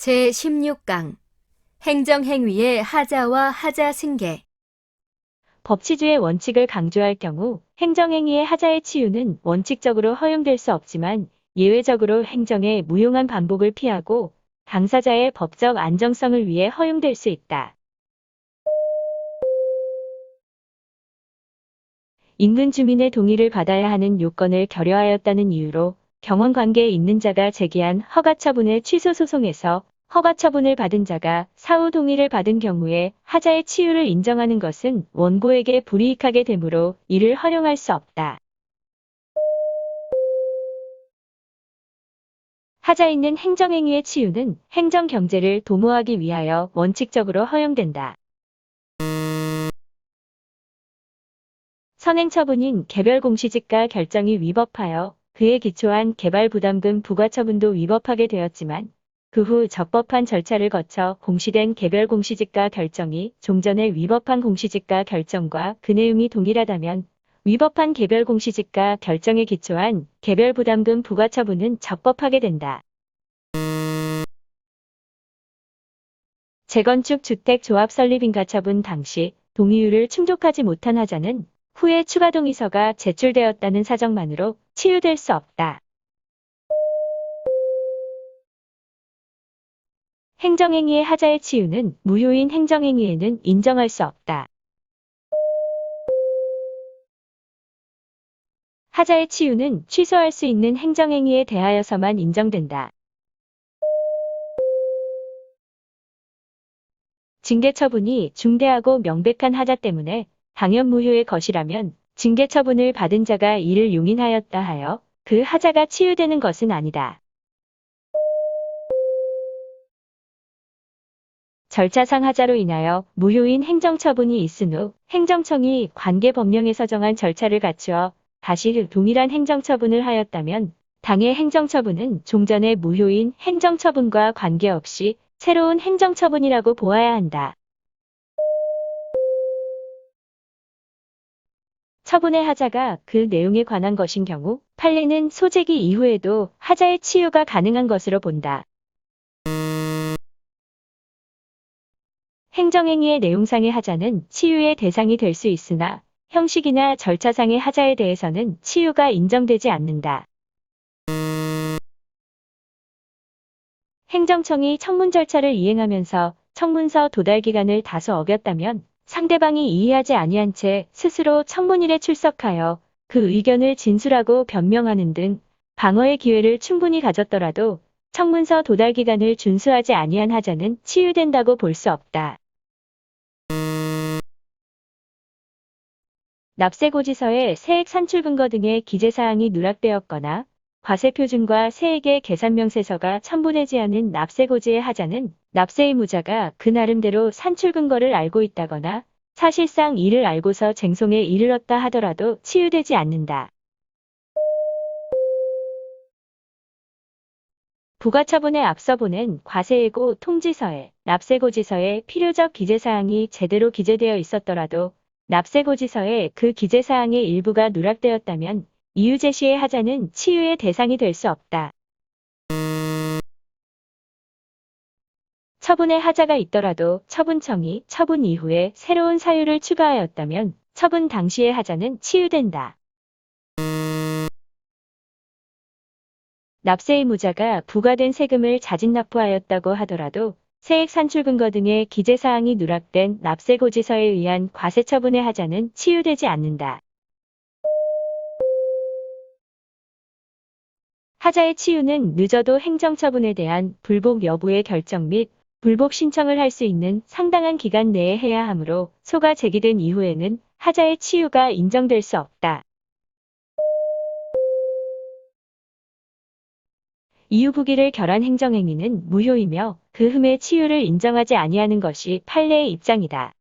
제16강 행정행위의 하자와 하자 승계. 법치주의 원칙을 강조할 경우 행정행위의 하자의 치유는 원칙적으로 허용될 수 없지만 예외적으로 행정의 무용한 반복을 피하고 당사자의 법적 안정성을 위해 허용될 수 있다. 인근 주민의 동의를 받아야 하는 요건을 결여하였다는 이유로 경원관계에 있는 자가 제기한 허가처분의 취소 소송에서 허가처분을 받은 자가 사후 동의를 받은 경우에 하자의 치유를 인정하는 것은 원고에게 불이익하게 되므로 이를 허용할 수 없다. 하자 있는 행정행위의 치유는 행정경제를 도모하기 위하여 원칙적으로 허용된다. 선행처분인 개별공시지가 결정이 위법하여 그에 기초한 개발부담금 부과처분도 위법하게 되었지만 그 후 적법한 절차를 거쳐 공시된 개별공시지가 결정이 종전에 위법한 공시지가 결정과 그 내용이 동일하다면 위법한 개별공시지가 결정에 기초한 개별부담금 부과처분은 적법하게 된다. 재건축 주택조합 설립 인가처분 당시 동의율을 충족하지 못한 하자는 후에 추가 동의서가 제출되었다는 사정만으로 치유될 수 없다. 행정행위의 하자의 치유는 무효인 행정행위에는 인정할 수 없다. 하자의 치유는 취소할 수 있는 행정행위에 대하여서만 인정된다. 징계처분이 중대하고 명백한 하자 때문에 당연 무효의 것이라면 징계처분을 받은 자가 이를 용인하였다 하여 그 하자가 치유되는 것은 아니다. 절차상 하자로 인하여 무효인 행정처분이 있은 후 행정청이 관계법령에서 정한 절차를 갖추어 다시 동일한 행정처분을 하였다면 당해 행정처분은 종전의 무효인 행정처분과 관계없이 새로운 행정처분이라고 보아야 한다. 처분의 하자가 그 내용에 관한 것인 경우 판례는 소재기 이후에도 하자의 치유가 가능한 것으로 본다. 행정행위의 내용상의 하자는 치유의 대상이 될 수 있으나 형식이나 절차상의 하자에 대해서는 치유가 인정되지 않는다. 행정청이 청문 절차를 이행하면서 청문서 도달 기간을 다소 어겼다면 상대방이 이의하지 아니한 채 스스로 청문일에 출석하여 그 의견을 진술하고 변명하는 등 방어의 기회를 충분히 가졌더라도 청문서 도달 기간을 준수하지 아니한 하자는 치유된다고 볼 수 없다. 납세고지서에 세액 산출 근거 등의 기재사항이 누락되었거나 과세표준과 세액의 계산명세서가 첨부되지 않은 납세고지의 하자는 납세의무자가 그 나름대로 산출 근거를 알고 있다거나 사실상 이를 알고서 쟁송에 이르렀다 하더라도 치유되지 않는다. 부가처분에 앞서 보낸 과세예고 통지서에 납세고지서에 필요적 기재사항이 제대로 기재되어 있었더라도 납세고지서에 그 기재사항의 일부가 누락되었다면 이유 제시의 하자는 치유의 대상이 될 수 없다. 처분의 하자가 있더라도 처분청이 처분 이후에 새로운 사유를 추가하였다면 처분 당시의 하자는 치유된다. 납세의무자가 부과된 세금을 자진 납부하였다고 하더라도 세액 산출 근거 등의 기재사항이 누락된 납세고지서에 의한 과세처분의 하자는 치유되지 않는다. 하자의 치유는 늦어도 행정처분에 대한 불복 여부의 결정 및 불복 신청을 할 수 있는 상당한 기간 내에 해야 하므로 소가 제기된 이후에는 하자의 치유가 인정될 수 없다. 이유부기를 결한 행정행위는 무효이며 그 흠의 치유를 인정하지 아니하는 것이 판례의 입장이다.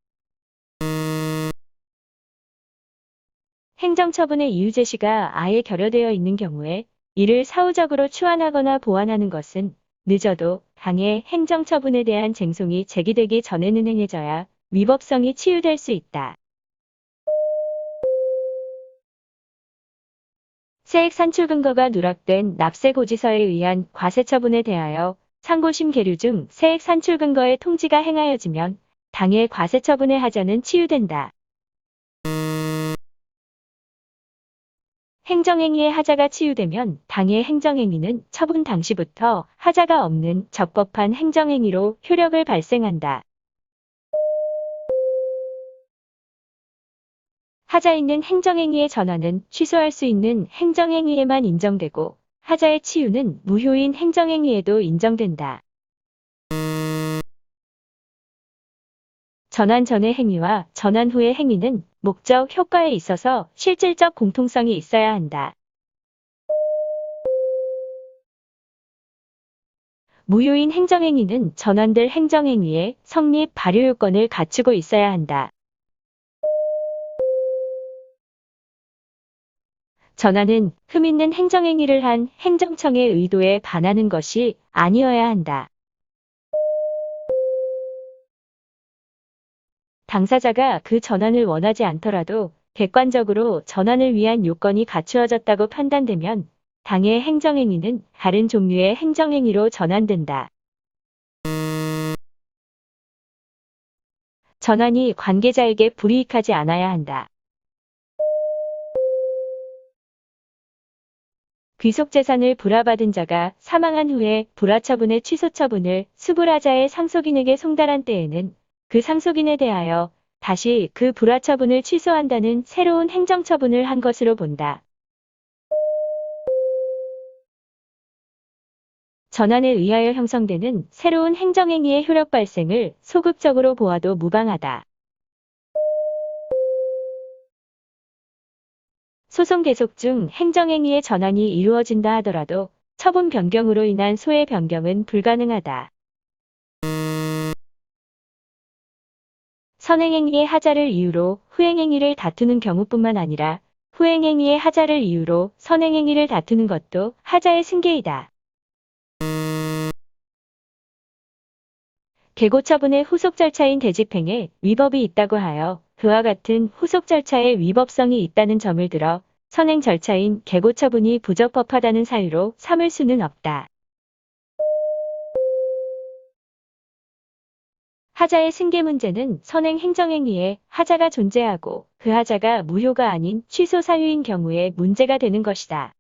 행정처분의 이유 제시가 아예 결여되어 있는 경우에 이를 사후적으로 추안하거나 보완하는 것은 늦어도 당해 행정처분에 대한 쟁송이 제기되기 전에는 행해져야 위법성이 치유될 수 있다. 세액 산출 근거가 누락된 납세고지서에 의한 과세처분에 대하여 상고심 계류 중 세액 산출 근거의 통지가 행하여지면 당해 과세 처분의 하자는 치유된다. 행정행위의 하자가 치유되면 당해 행정행위는 처분 당시부터 하자가 없는 적법한 행정행위로 효력을 발생한다. 하자 있는 행정행위의 전환은 취소할 수 있는 행정행위에만 인정되고 하자의 치유는 무효인 행정행위에도 인정된다. 전환 전의 행위와 전환 후의 행위는 목적, 효과에 있어서 실질적 공통성이 있어야 한다. 무효인 행정행위는 전환될 행정행위의 성립, 발효 요건을 갖추고 있어야 한다. 전환은 흠 있는 행정행위를 한 행정청의 의도에 반하는 것이 아니어야 한다. 당사자가 그 전환을 원하지 않더라도 객관적으로 전환을 위한 요건이 갖추어졌다고 판단되면 당해 행정행위는 다른 종류의 행정행위로 전환된다. 전환이 관계자에게 불이익하지 않아야 한다. 귀속재산을 불화받은 자가 사망한 후에 불화처분의 취소처분을 수불하자의 상속인에게 송달한 때에는 그 상속인에 대하여 다시 그 불화처분을 취소한다는 새로운 행정처분을 한 것으로 본다. 전환에 의하여 형성되는 새로운 행정행위의 효력 발생을 소급적으로 보아도 무방하다. 소송 계속 중 행정행위의 전환이 이루어진다 하더라도 처분 변경으로 인한 소해 변경은 불가능하다. 선행행위의 하자를 이유로 후행행위를 다투는 경우뿐만 아니라 후행행위의 하자를 이유로 선행행위를 다투는 것도 하자의 승계이다. 계고처분의 후속 절차인 대집행에 위법이 있다고 하여 그와 같은 후속 절차에 위법성이 있다는 점을 들어 선행 절차인 계고처분이 부적법하다는 사유로 삼을 수는 없다. 하자의 승계 문제는 선행 행정행위에 하자가 존재하고 그 하자가 무효가 아닌 취소 사유인 경우에 문제가 되는 것이다.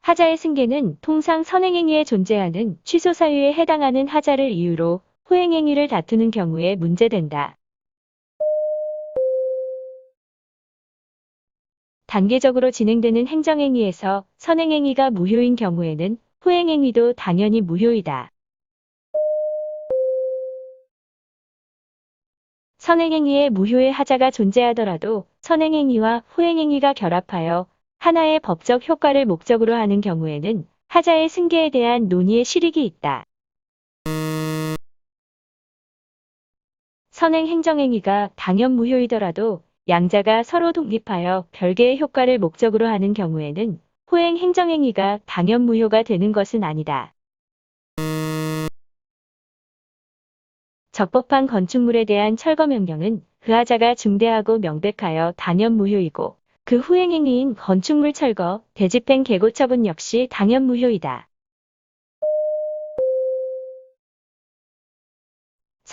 하자의 승계는 통상 선행행위에 존재하는 취소 사유에 해당하는 하자를 이유로 후행행위를 다투는 경우에 문제된다. 단계적으로 진행되는 행정행위에서 선행행위가 무효인 경우에는 후행행위도 당연히 무효이다. 선행행위에 무효의 하자가 존재하더라도 선행행위와 후행행위가 결합하여 하나의 법적 효과를 목적으로 하는 경우에는 하자의 승계에 대한 논의의 실익이 있다. 선행 행정행위가 당연 무효이더라도 양자가 서로 독립하여 별개의 효과를 목적으로 하는 경우에는 후행 행정행위가 당연 무효가 되는 것은 아니다. 적법한 건축물에 대한 철거 명령은 그 하자가 중대하고 명백하여 당연 무효이고 그 후행행위인 건축물 철거, 대집행 계고처분 역시 당연 무효이다.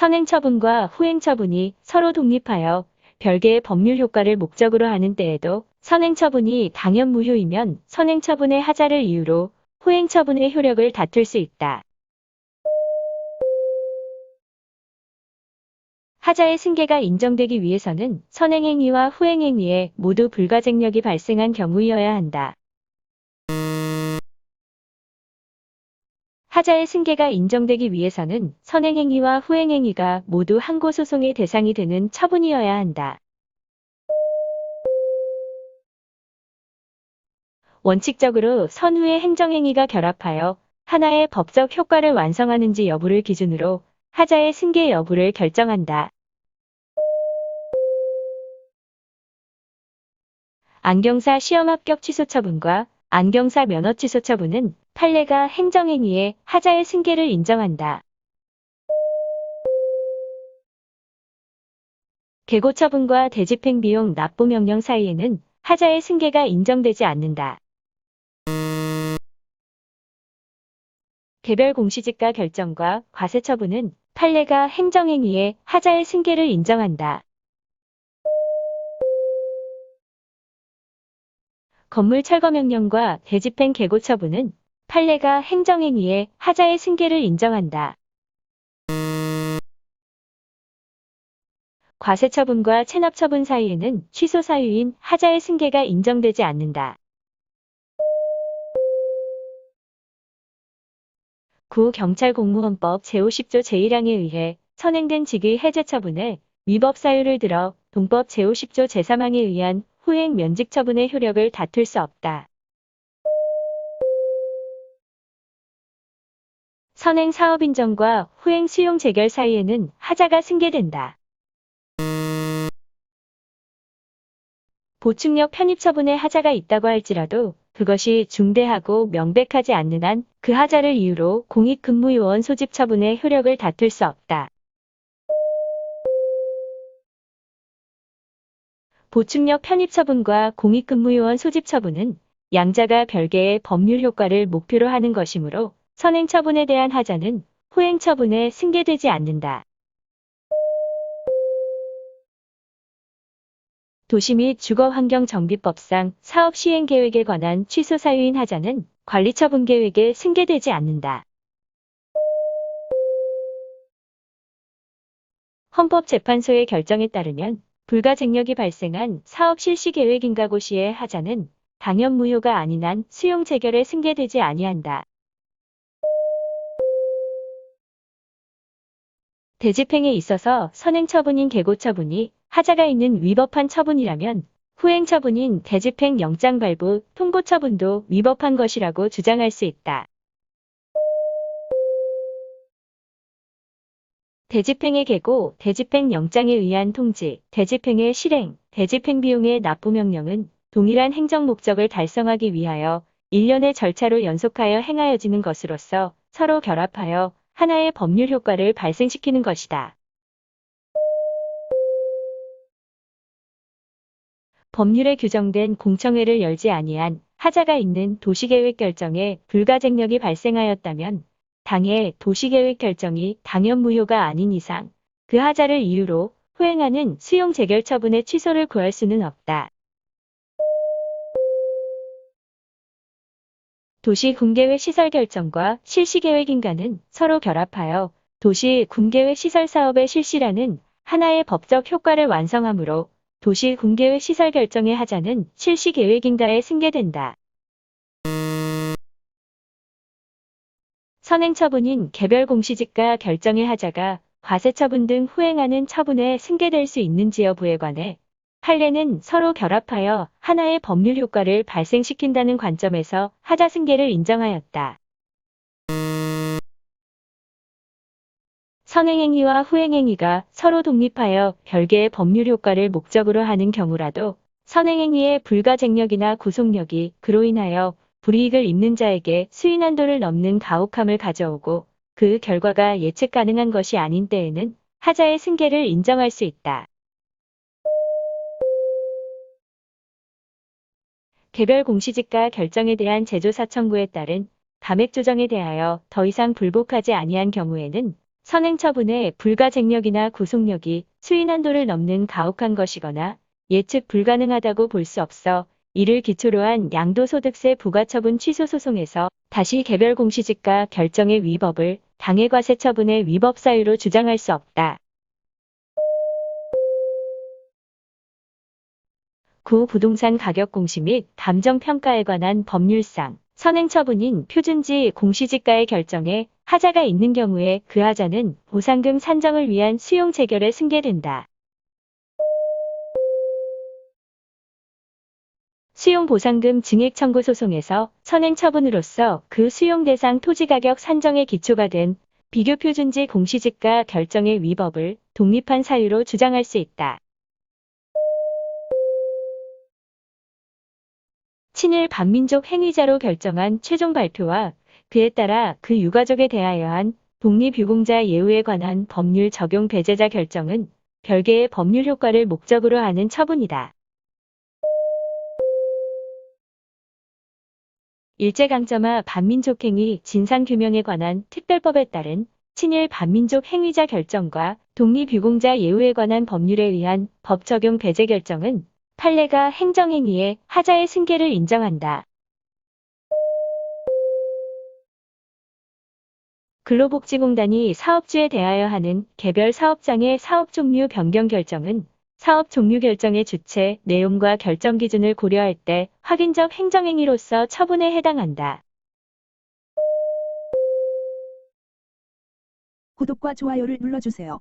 선행처분과 후행처분이 서로 독립하여 별개의 법률 효과를 목적으로 하는 때에도 선행처분이 당연 무효이면 선행처분의 하자를 이유로 후행처분의 효력을 다툴 수 있다. 하자의 승계가 인정되기 위해서는 선행행위와 후행행위에 모두 불가쟁력이 발생한 경우이어야 한다. 하자의 승계가 인정되기 위해서는 선행행위와 후행행위가 모두 항고소송의 대상이 되는 처분이어야 한다. 원칙적으로 선후의 행정행위가 결합하여 하나의 법적 효과를 완성하는지 여부를 기준으로 하자의 승계 여부를 결정한다. 안경사 시험 합격 취소 처분과 안경사 면허 취소 처분은 판례가 행정행위에 하자의 승계를 인정한다. 계고 처분과 대집행 비용 납부 명령 사이에는 하자의 승계가 인정되지 않는다. 개별 공시지가 결정과 과세 처분은 판례가 행정행위에 하자의 승계를 인정한다. 건물 철거 명령과 대집행 계고 처분은 판례가 행정행위에 하자의 승계를 인정한다. 과세 처분과 체납 처분 사이에는 취소 사유인 하자의 승계가 인정되지 않는다. 구경찰공무원법 제50조 제1항에 의해 선행된 직위 해제 처분에 위법 사유를 들어 동법 제50조 제3항에 의한 후행 면직 처분의 효력을 다툴 수 없다. 선행 사업 인정과 후행 수용 재결 사이에는 하자가 승계된다. 보충력 편입 처분에 하자가 있다고 할지라도 그것이 중대하고 명백하지 않는 한 그 하자를 이유로 공익근무요원 소집 처분의 효력을 다툴 수 없다. 보충력 편입 처분과 공익근무요원 소집 처분은 양자가 별개의 법률 효과를 목표로 하는 것이므로 선행 처분에 대한 하자는 후행 처분에 승계되지 않는다. 도시 및 주거환경정비법상 사업 시행 계획에 관한 취소 사유인 하자는 관리처분 계획에 승계되지 않는다. 헌법재판소의 결정에 따르면 불가쟁력이 발생한 사업 실시 계획 인가고 시의 하자는 당연 무효가 아닌 한 수용 재결에 승계되지 아니한다. 대집행에 있어서 선행 처분인 계고 처분이 하자가 있는 위법한 처분이라면 후행 처분인 대집행 영장 발부, 통고 처분도 위법한 것이라고 주장할 수 있다. 대집행의 계고, 대집행 영장에 의한 통지, 대집행의 실행, 대집행 비용의 납부 명령은 동일한 행정 목적을 달성하기 위하여 일련의 절차로 연속하여 행하여지는 것으로서 서로 결합하여 하나의 법률 효과를 발생시키는 것이다. 법률에 규정된 공청회를 열지 아니한 하자가 있는 도시계획 결정에 불가쟁력이 발생하였다면 당해 도시계획 결정이 당연 무효가 아닌 이상 그 하자를 이유로 후행하는 수용 재결 처분의 취소를 구할 수는 없다. 도시 군계획 시설 결정과 실시계획 인가는 서로 결합하여 도시 군계획 시설 사업의 실시라는 하나의 법적 효과를 완성하므로 도시 군계획 시설 결정의 하자는 실시계획 인가에 승계된다. 선행 처분인 개별 공시지가 결정의 하자가 과세 처분 등 후행하는 처분에 승계될 수 있는지 여부에 관해 판례는 서로 결합하여 하나의 법률 효과를 발생시킨다는 관점에서 하자 승계를 인정하였다. 선행행위와 후행행위가 서로 독립하여 별개의 법률 효과를 목적으로 하는 경우라도 선행행위의 불가쟁력이나 구속력이 그로 인하여 불이익을 입는 자에게 수인한도를 넘는 가혹함을 가져오고 그 결과가 예측 가능한 것이 아닌 때에는 하자의 승계를 인정할 수 있다. 개별 공시지가 결정에 대한 제조사 청구에 따른 감액 조정에 대하여 더 이상 불복하지 아니한 경우에는 선행 처분의 불가쟁력이나 구속력이 수인한도를 넘는 가혹한 것이거나 예측 불가능하다고 볼 수 없어 이를 기초로 한 양도소득세 부과처분 취소 소송에서 다시 개별 공시지가 결정의 위법을 당해과세 처분의 위법 사유로 주장할 수 없다. 부동산 가격 공시 및 감정평가에 관한 법률상 선행처분인 표준지 공시지가의 결정에 하자가 있는 경우에 그 하자는 보상금 산정을 위한 수용 재결에 승계된다. 수용보상금 증액 청구 소송에서 선행처분으로서 그 수용 대상 토지가격 산정의 기초가 된 비교표준지 공시지가 결정의 위법을 독립한 사유로 주장할 수 있다. 친일 반민족 행위자로 결정한 최종 발표와 그에 따라 그 유가족에 대하여 한 독립유공자 예우에 관한 법률 적용 배제자 결정은 별개의 법률 효과를 목적으로 하는 처분이다. 일제강점화 반민족행위 진상규명에 관한 특별법에 따른 친일 반민족 행위자 결정과 독립유공자 예우에 관한 법률에 의한 법 적용 배제 결정은 판례가 행정행위의 하자의 승계를 인정한다. 근로복지공단이 사업주에 대하여 하는 개별 사업장의 사업 종류 변경 결정은 사업 종류 결정의 주체, 내용과 결정 기준을 고려할 때 확인적 행정행위로서 처분에 해당한다. 구독과 좋아요를 눌러주세요.